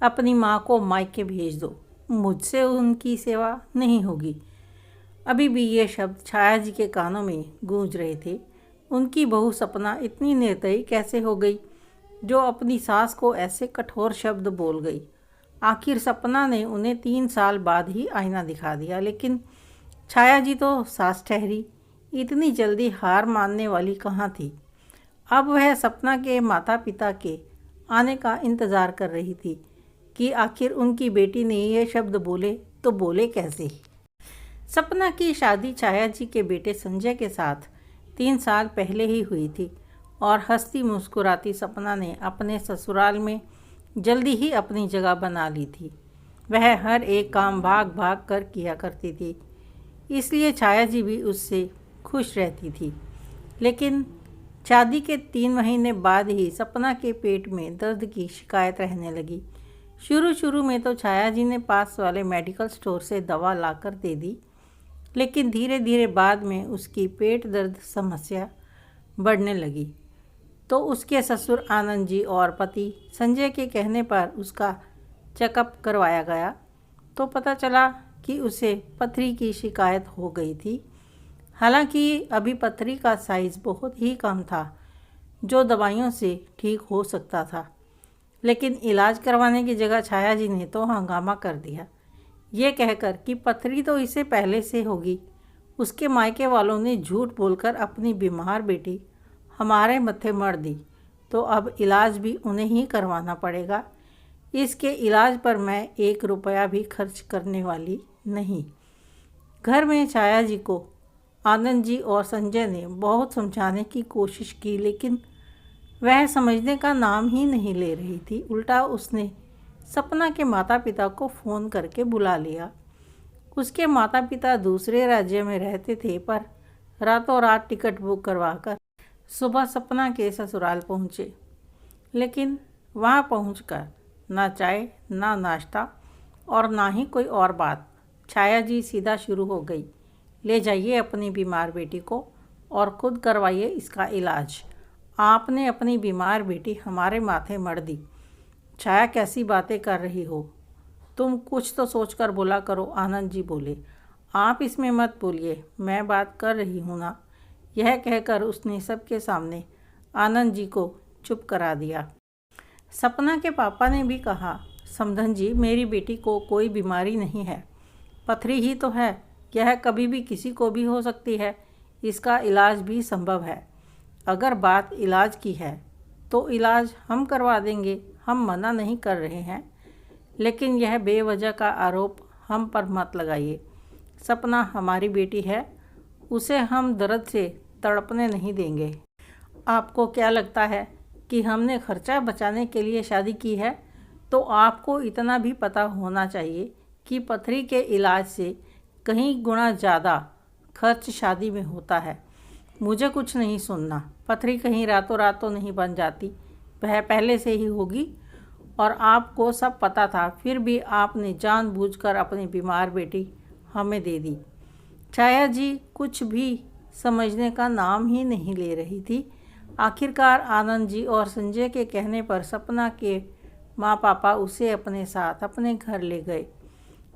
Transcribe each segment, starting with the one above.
अपनी माँ को मायके भेज दो, मुझसे उनकी सेवा नहीं होगी। अभी भी ये शब्द छाया जी के कानों में गूंज रहे थे। उनकी बहू सपना इतनी निर्दयी कैसे हो गई जो अपनी सास को ऐसे कठोर शब्द बोल गई। आखिर सपना ने उन्हें 3 साल बाद ही आईना दिखा दिया, लेकिन छाया जी तो सास ठहरी, इतनी जल्दी हार मानने वाली कहाँ थी। अब वह सपना के माता पिता के आने का इंतज़ार कर रही थी कि आखिर उनकी बेटी ने ये शब्द बोले तो बोले कैसे। सपना की शादी छाया जी के बेटे संजय के साथ 3 साल पहले ही हुई थी और हंसती मुस्कुराती सपना ने अपने ससुराल में जल्दी ही अपनी जगह बना ली थी। वह हर एक काम भाग भाग कर किया करती थी, इसलिए छाया जी भी उससे खुश रहती थी। लेकिन शादी के 3 महीने बाद ही सपना के पेट में दर्द की शिकायत रहने लगी। शुरू में तो छाया जी ने पास वाले मेडिकल स्टोर से दवा लाकर दे दी, लेकिन धीरे धीरे बाद में उसकी पेट दर्द समस्या बढ़ने लगी। तो उसके ससुर आनंद जी और पति संजय के कहने पर उसका चेकअप करवाया गया तो पता चला कि उसे पथरी की शिकायत हो गई थी। हालांकि अभी पथरी का साइज़ बहुत ही कम था जो दवाइयों से ठीक हो सकता था, लेकिन इलाज करवाने की जगह छाया जी ने तो हंगामा कर दिया, ये कहकर कि पथरी तो इसे पहले से होगी। उसके मायके वालों ने झूठ बोलकर अपनी बीमार बेटी हमारे मत्थे मढ़ दी, तो अब इलाज भी उन्हें ही करवाना पड़ेगा। इसके इलाज पर मैं 1 रुपया भी खर्च करने वाली नहीं। घर में छाया जी को आनंद जी और संजय ने बहुत समझाने की कोशिश की, लेकिन वह समझने का नाम ही नहीं ले रही थी। उल्टा उसने सपना के माता पिता को फ़ोन करके बुला लिया। उसके माता पिता दूसरे राज्य में रहते थे, पर रातों रात टिकट बुक करवाकर सुबह सपना के ससुराल पहुँचे। लेकिन वहाँ पहुँचकर ना चाय ना नाश्ता और ना ही कोई और बात। छाया जी सीधा शुरू हो गई, ले जाइए अपनी बीमार बेटी को और खुद करवाइए इसका इलाज। आपने अपनी बीमार बेटी हमारे माथे मढ़ दी। छाया कैसी बातें कर रही हो, तुम कुछ तो सोच कर बोला करो। आनंद जी बोले, आप इसमें मत बोलिए, मैं बात कर रही हूँ ना। यह कहकर उसने सबके सामने आनंद जी को चुप करा दिया। सपना के पापा ने भी कहा, समधन जी, मेरी बेटी को कोई बीमारी नहीं है, पथरी ही तो है। यह कभी भी किसी को भी हो सकती है, इसका इलाज भी संभव है। अगर बात इलाज की है तो इलाज हम करवा देंगे, हम मना नहीं कर रहे हैं, लेकिन यह बेवजह का आरोप हम पर मत लगाइए। सपना हमारी बेटी है, उसे हम दर्द से तड़पने नहीं देंगे। आपको क्या लगता है कि हमने खर्चा बचाने के लिए शादी की है? तो आपको इतना भी पता होना चाहिए कि पथरी के इलाज से कहीं गुना ज़्यादा खर्च शादी में होता है। मुझे कुछ नहीं सुनना। पथरी कहीं रातों रात तो नहीं बन जाती, वह पहले से ही होगी और आपको सब पता था, फिर भी आपने जानबूझकर अपनी बीमार बेटी हमें दे दी। छाया जी कुछ भी समझने का नाम ही नहीं ले रही थी। आखिरकार आनंद जी और संजय के कहने पर सपना के माँ पापा उसे अपने साथ अपने घर ले गए।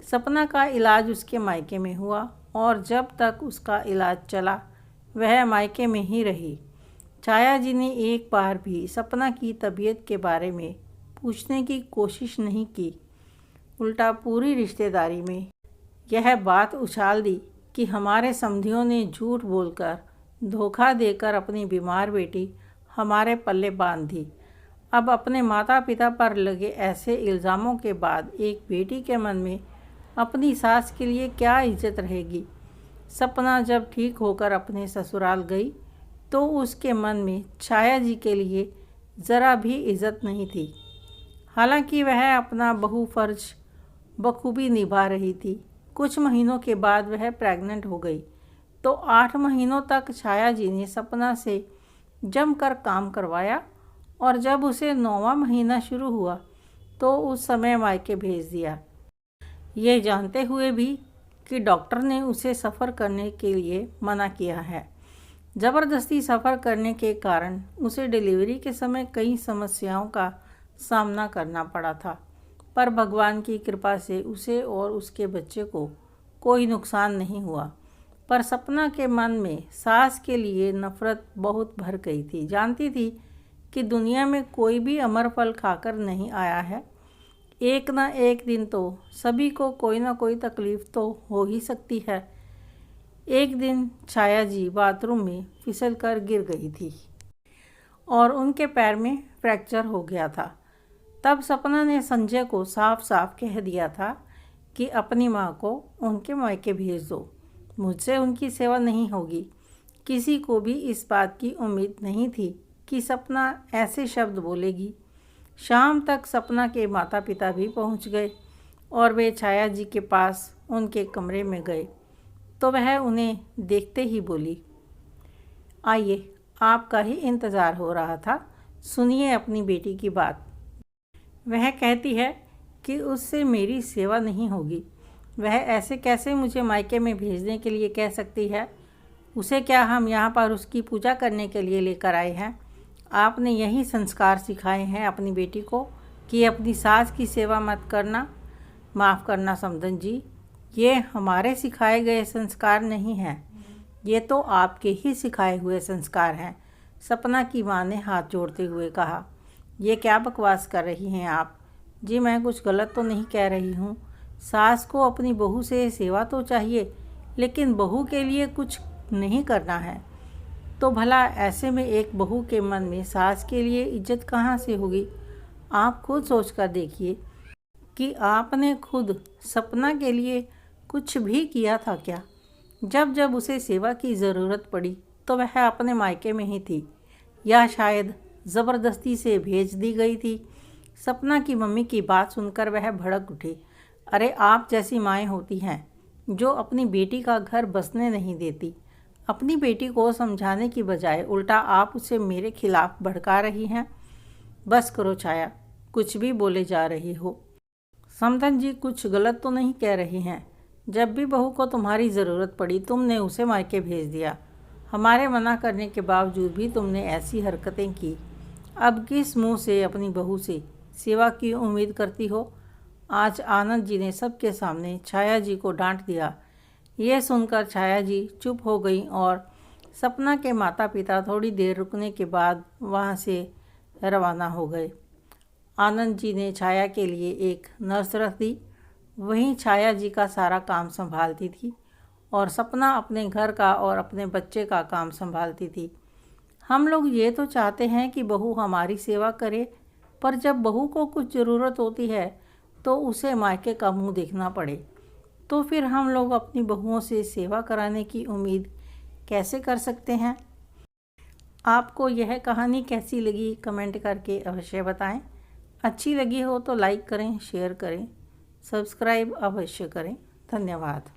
सपना का इलाज उसके मायके में हुआ और जब तक उसका इलाज चला वह मायके में ही रही। छाया जी ने एक बार भी सपना की तबीयत के बारे में पूछने की कोशिश नहीं की। उल्टा पूरी रिश्तेदारी में यह बात उछाल दी कि हमारे समधियों ने झूठ बोलकर धोखा देकर अपनी बीमार बेटी हमारे पल्ले बांध दी। अब अपने माता पिता पर लगे ऐसे इल्ज़ामों के बाद एक बेटी के मन में अपनी सास के लिए क्या इज्जत रहेगी। सपना जब ठीक होकर अपने ससुराल गई तो उसके मन में छाया जी के लिए ज़रा भी इज्जत नहीं थी। हालांकि वह अपना बहु फर्ज बखूबी निभा रही थी। कुछ महीनों के बाद वह प्रेग्नेंट हो गई तो 8 महीनों तक छाया जी ने सपना से जमकर काम करवाया और जब उसे 9वां महीना शुरू हुआ तो उस समय मायके भेज दिया, ये जानते हुए भी कि डॉक्टर ने उसे सफ़र करने के लिए मना किया है। ज़बरदस्ती सफ़र करने के कारण उसे डिलीवरी के समय कई समस्याओं का सामना करना पड़ा था। पर भगवान की कृपा से उसे और उसके बच्चे को कोई नुकसान नहीं हुआ। पर सपना के मन में सास के लिए नफरत बहुत भर गई थी। जानती थी कि दुनिया में कोई भी अमर फल खाकर नहीं आया है। एक ना एक दिन तो सभी को कोई ना कोई तकलीफ़ तो हो ही सकती है। एक दिन छाया जी बाथरूम में फिसल कर गिर गई थी और उनके पैर में फ्रैक्चर हो गया था। तब सपना ने संजय को साफ साफ कह दिया था कि अपनी माँ को उनके मायके भेज दो, मुझसे उनकी सेवा नहीं होगी। किसी को भी इस बात की उम्मीद नहीं थी कि सपना ऐसे शब्द बोलेगी। शाम तक सपना के माता पिता भी पहुंच गए और वे छाया जी के पास उनके कमरे में गए तो वह उन्हें देखते ही बोली, आइए, आपका ही इंतज़ार हो रहा था, सुनिए अपनी बेटी की बात। वह कहती है कि उससे मेरी सेवा नहीं होगी। वह ऐसे कैसे मुझे मायके में भेजने के लिए कह सकती है? उसे क्या हम यहाँ पर उसकी पूजा करने के लिए लेकर आए हैं? आपने यही संस्कार सिखाए हैं अपनी बेटी को कि अपनी सास की सेवा मत करना। माफ़ करना समधन जी, ये हमारे सिखाए गए संस्कार नहीं हैं, ये तो आपके ही सिखाए हुए संस्कार हैं। सपना की माँ ने हाथ जोड़ते हुए कहा, ये क्या बकवास कर रही हैं आप? जी मैं कुछ गलत तो नहीं कह रही हूँ। सास को अपनी बहू से सेवा तो चाहिए, लेकिन बहू के लिए कुछ नहीं करना है तो भला ऐसे में एक बहू के मन में सास के लिए इज्जत कहाँ से होगी? आप खुद सोच कर देखिए कि आपने खुद सपना के लिए कुछ भी किया था क्या? जब जब उसे सेवा की ज़रूरत पड़ी तो वह अपने मायके में ही थी, या शायद ज़बरदस्ती से भेज दी गई थी। सपना की मम्मी की बात सुनकर वह भड़क उठी। अरे आप जैसी माएँ होती हैं जो अपनी बेटी का घर बसने नहीं देती। अपनी बेटी को समझाने की बजाय उल्टा आप उसे मेरे खिलाफ भड़का रही हैं। बस करो छाया, कुछ भी बोले जा रही हो। समधन जी कुछ गलत तो नहीं कह रही हैं। जब भी बहू को तुम्हारी ज़रूरत पड़ी तुमने उसे मायके भेज दिया। हमारे मना करने के बावजूद भी तुमने ऐसी हरकतें की। अब किस मुंह से अपनी बहू से सेवा की उम्मीद करती हो? आज आनंद जी ने सबके सामने छाया जी को डांट दिया। यह सुनकर छाया जी चुप हो गई और सपना के माता पिता थोड़ी देर रुकने के बाद वहाँ से रवाना हो गए। आनंद जी ने छाया के लिए एक नर्स रख दी। वहीं छाया जी का सारा काम संभालती थी और सपना अपने घर का और अपने बच्चे का काम संभालती थी। हम लोग ये तो चाहते हैं कि बहू हमारी सेवा करे, पर जब बहू को कुछ ज़रूरत होती है तो उसे मायके का मुंह देखना पड़े, तो फिर हम लोग अपनी बहुओं से सेवा कराने की उम्मीद कैसे कर सकते हैं? आपको यह कहानी कैसी लगी कमेंट करके अवश्य बताएं। अच्छी लगी हो तो लाइक करें, शेयर करें, सब्सक्राइब अवश्य करें। धन्यवाद।